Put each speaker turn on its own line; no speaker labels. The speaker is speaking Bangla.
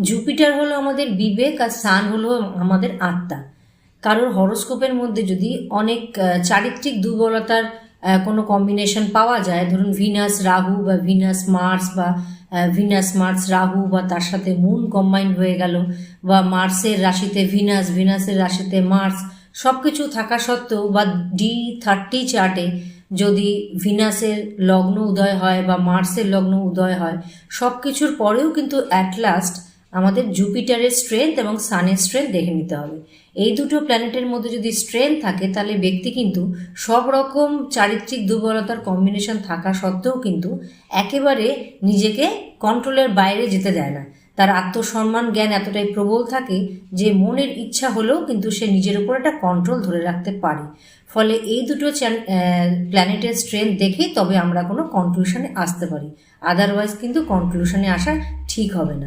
জুপিটার হলো আমাদের বিবেক আর সান হলো আমাদের আত্মা। কারোর হরোস্কোপের মধ্যে যদি অনেক চারিত্রিক দুর্বলতার কোনো কম্বিনেশন পাওয়া যায়, ধরুন ভিনাস রাহু বা ভিনাস মার্স বা ভিনাস মার্স রাহু বা তার সাথে মুন কম্বাইন হয়ে গেল, বা মার্সের রাশিতে ভিনাস, ভিনাসের রাশিতে মার্স, সব কিছু থাকা সত্ত্বেও, বা D30 চার্টে যদি ভিনাসের লগ্ন উদয় হয় বা মার্সের লগ্ন উদয় হয়, সব কিছুর পরেও কিন্তু অ্যাট লাস্ট আমাদের জুপিটারের স্ট্রেংথ এবং সানের স্ট্রেংথ দেখে নিতে হবে। এই দুটো প্ল্যানেটের মধ্যে যদি স্ট্রেংথ থাকে, তাহলে ব্যক্তি কিন্তু সব রকম চারিত্রিক দুর্বলতার কম্বিনেশন থাকা সত্ত্বেও কিন্তু একেবারে নিজেকে কন্ট্রোলের বাইরে যেতে দেয় না। তার আত্মসম্মান জ্ঞান এতটাই প্রবল থাকে যে মনের ইচ্ছা হলেও কিন্তু সে নিজের উপর একটা কন্ট্রোল ধরে রাখতে পারে। ফলে এই দুটো প্ল্যানেটের স্ট্রেংথ দেখেই তবে আমরা কোনো কনক্লুশনে আসতে পারি, আদারওয়াইজ কিন্তু কনক্লুশনে আসা ঠিক হবে না।